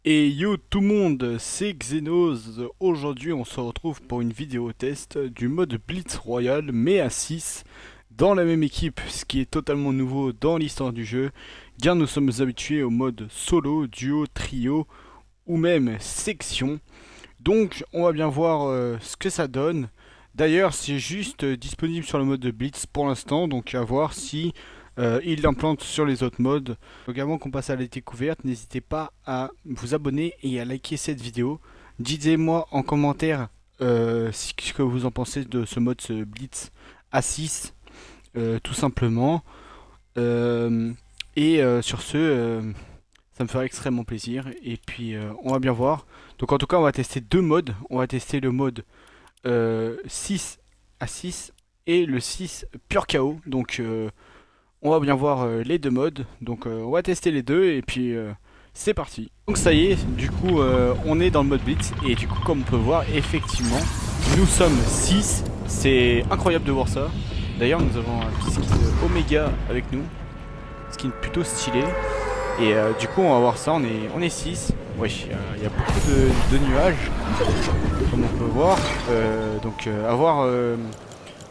Et yo tout le monde, c'est Xenos. Aujourd'hui on se retrouve pour une vidéo test du mode Blitz Royale mais à 6 dans la même équipe, ce qui est totalement nouveau dans l'histoire du jeu car nous sommes habitués au mode solo, duo, trio ou même section. Donc on va bien voir ce que ça donne. D'ailleurs c'est juste disponible sur le mode de Blitz pour l'instant, donc à voir si il l'implantent sur les autres modes. Donc avant qu'on passe à la découverte, n'hésitez pas à vous abonner et à liker cette vidéo. Dites-moi en commentaire ce que vous en pensez de ce mode ce Blitz A6, tout simplement. Sur ce, ça me ferait extrêmement plaisir. Et puis on va bien voir. Donc en tout cas on va tester deux modes. On va tester le mode 6 à 6 et le 6 pur KO. Donc on va bien voir les deux modes. Donc on va tester les deux et puis c'est parti. Donc ça y est, du coup on est dans le mode Blitz. Et du coup comme on peut voir, effectivement, nous sommes 6. C'est incroyable de voir ça. D'ailleurs nous avons un petit skin Omega avec nous. Skin plutôt stylé. Et du coup on va voir ça, on est 6. Oui, il y a beaucoup de nuages, comme on peut voir. Donc à voir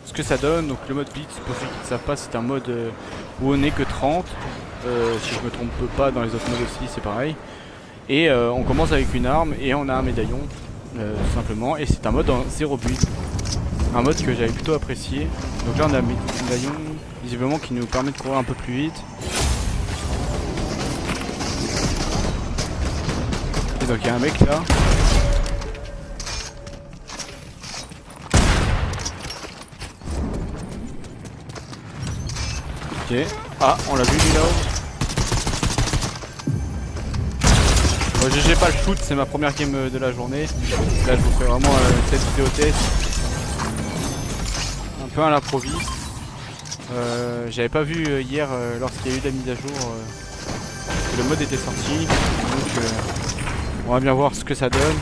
ce que ça donne. Donc le mode Blitz, pour ceux qui ne savent pas, c'est un mode où on n'est que 30. Si je me trompe pas, dans les autres modes aussi c'est pareil. Et on commence avec une arme et on a un médaillon, tout simplement. Et c'est un mode en 0 build. Un mode que j'avais plutôt apprécié. Donc là on a un médaillon, visiblement, qui nous permet de courir un peu plus vite. Et donc il y a un mec là. Ok. Ah, on l'a vu lui là-haut. Bon, GG pas le shoot, c'est ma première game de la journée. Là je vous fais vraiment cette vidéo test. Un peu à l'improviste. J'avais pas vu hier lorsqu'il y a eu la mise à jour que le mode était sorti. Donc on va bien voir ce que ça donne.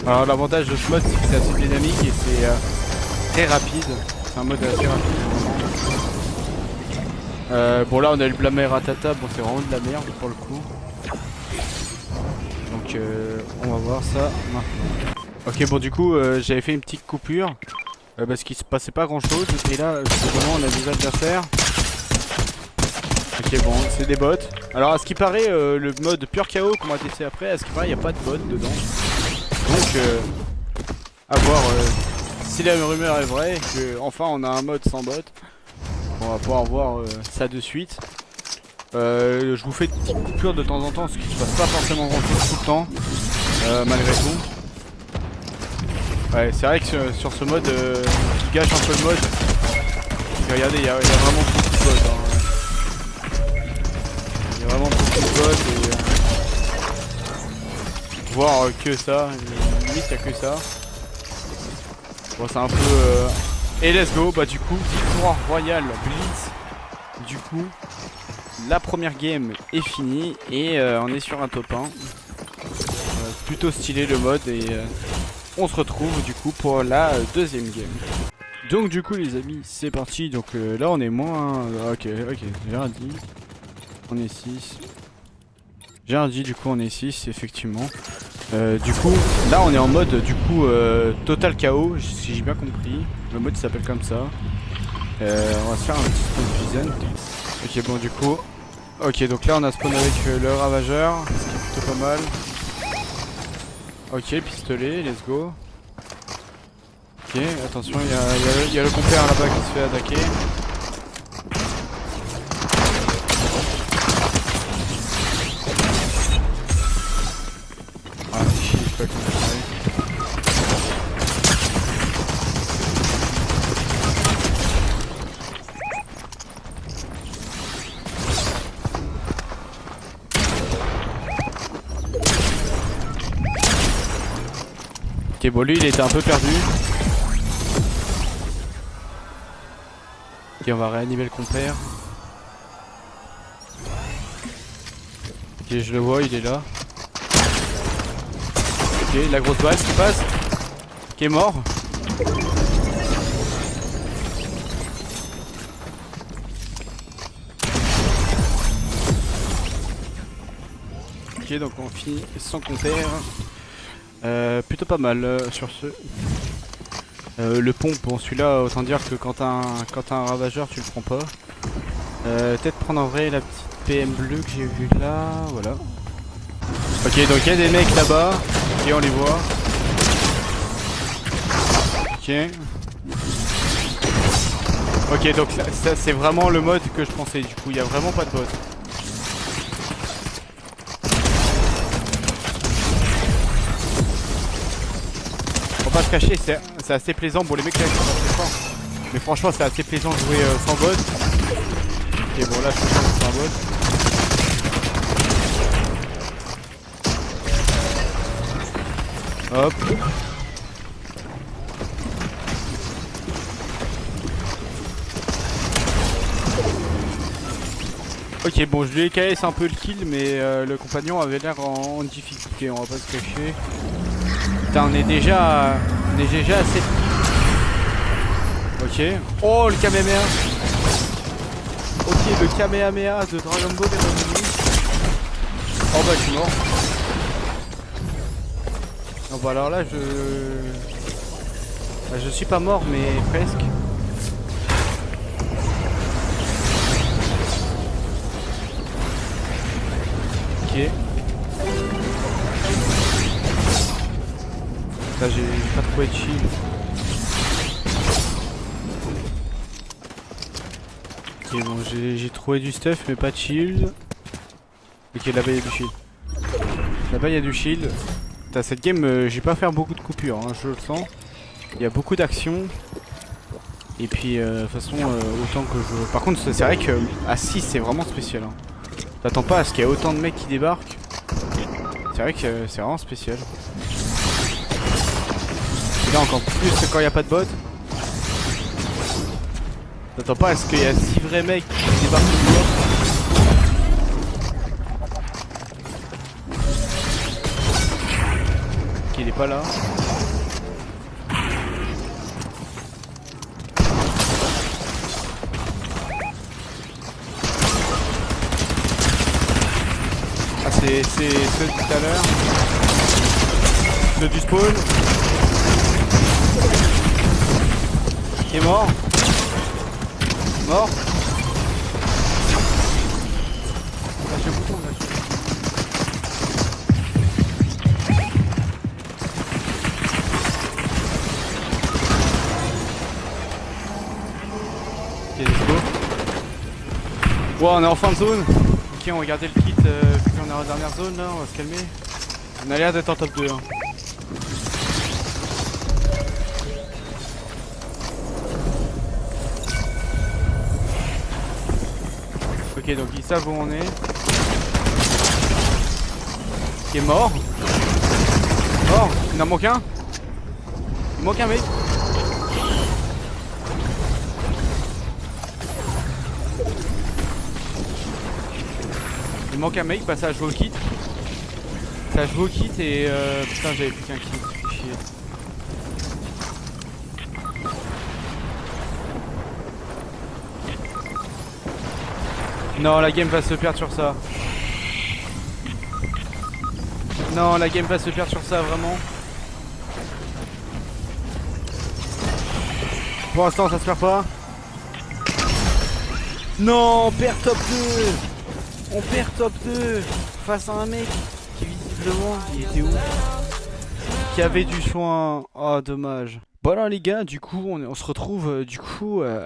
Alors l'avantage de ce mode c'est que c'est assez dynamique et c'est très rapide. C'est un mode assez rapide. Bon là on a le blâmer ratata, bon c'est vraiment de la merde pour le coup. Donc on va voir ça maintenant. Ok bon du coup j'avais fait une petite coupure parce qu'il se passait pas grand chose. Et là justement on a des adversaires. Ok bon c'est des bots. Alors à ce qui paraît le mode pur KO qu'on va tester après, à ce qui paraît il n'y a pas de bots dedans. Donc à voir si la rumeur est vraie, que enfin on a un mode sans bot. On va pouvoir voir ça de suite. Je vous fais des petites coupures de temps en temps parce qu'il se passe pas forcément grand chose tout le temps, malgré tout. Ouais, c'est vrai que sur ce mode, qui gâche un peu le mode. Regardez, il y a vraiment beaucoup de bots. Il y a vraiment beaucoup de bots et voir que ça. Limite, il n'y a que ça. Bon, c'est un peu. Et let's go, bah du coup, victoire royale Blitz. Du coup, la première game est finie et on est sur un top 1. Plutôt stylé le mode et on se retrouve du coup pour la deuxième game. Donc du coup les amis, c'est parti. Donc là on est moins... Ok, j'ai rien dit. On est 6. J'ai rien dit, du coup on est 6 effectivement. Du coup, là on est en mode du coup total KO, si j'ai bien compris. Le mode s'appelle comme ça. On va se faire un petit spawn prison. Ok bon du coup. Ok donc là on a spawn avec le ravageur, ce qui est plutôt pas mal. Ok pistolet, let's go. Ok attention, il y a le compère là-bas qui se fait attaquer. Ah je sais pas comment ça arrive. Ok bon lui il était un peu perdu. Ok on va réanimer le compère. Ok je le vois, il est là. Ok la grosse balle qui passe. Qui est mort. Ok, donc on finit sans compter. Plutôt pas mal sur ce. Le pompe, bon celui-là, autant dire que quand t'as un ravageur, tu le prends pas. Peut-être prendre en vrai la petite PM bleue que j'ai vue là, voilà. Ok, donc il y a des mecs là-bas, et on les voit. Ok. Ok, donc ça c'est vraiment le mode que je pensais, du coup, il n'y a vraiment pas de bot. Faut pas se cacher, c'est assez plaisant. Bon, les mecs là ils sont pas très forts, mais franchement c'est assez plaisant de jouer sans bot. Ok, bon là je pense que c'est un bot. Hop. Ok, bon, je lui ai KS un peu le kill, mais le compagnon avait l'air en difficulté, on va pas se cacher. Putain, on est déjà à 7 kills. Ok. Oh, le Kamehameha. Ok, le Kamehameha de Dragon Ball est revenu. Oh bah, je suis mort. Non, bah alors là, je suis pas mort, mais presque. Ok. Là j'ai pas trouvé de shield. Ok, bon, j'ai trouvé du stuff mais pas de shield. Ok, là-bas il y a du shield. Là-bas il y a du shield. Putain, cette game, j'ai pas faire beaucoup de coupures, hein, je le sens. Il y a beaucoup d'actions. Et puis de toute façon autant que je... Par contre c'est vrai que à 6 c'est vraiment spécial, hein. T'attends pas à ce qu'il y ait autant de mecs qui débarquent. C'est vrai que c'est vraiment spécial. Et là encore plus que quand il n'y a pas de bot. T'attends pas à ce qu'il y ait 6 vrais mecs qui débarquent du bot. Ok, il est pas là. Ah, c'est ceux de tout à l'heure. Ceux du spawn. Qui est mort. Mort. Lâchez le bouton, lâchez le bouton. Ok, let's go. Wow, on est en fin de zone. Ok, on va garder le kit vu qu'on est en dernière zone là, on va se calmer. On a l'air d'être en top 2. Hein. Ok, donc ils savent où on est. Qui est mort. Mort. Il en manque un. Il manque un mec. Il manque un mec, bah ça a joué au kit. Ça a joué au kit et putain j'avais plus qu'un kit. Chier. Non, la game va se perdre sur ça. Non, la game va se perdre sur ça, vraiment. Pour l'instant, ça se perd pas. Non, on perd top 2. On perd top 2 face à un mec qui visiblement, il était où? Qui avait du soin. Oh, dommage. Bon alors les gars, du coup on se retrouve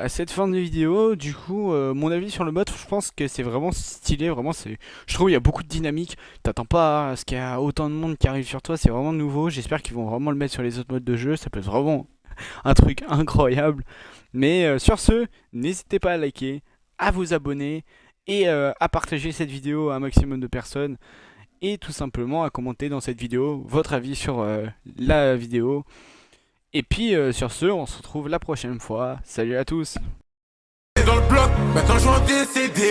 à cette fin de vidéo. Du coup mon avis sur le mode, je pense que c'est vraiment stylé, vraiment c'est. Je trouve il y a beaucoup de dynamique. T'attends pas à ce qu'il y a autant de monde qui arrive sur toi, c'est vraiment nouveau. J'espère qu'ils vont vraiment le mettre sur les autres modes de jeu, ça peut être vraiment un truc incroyable. Mais sur ce, n'hésitez pas à liker, à vous abonner et à partager cette vidéo à un maximum de personnes. Et tout simplement à commenter dans cette vidéo votre avis sur la vidéo. Et puis sur ce, on se retrouve la prochaine fois. Salut à tous. Dans le bloc, maintenant je vois décédé.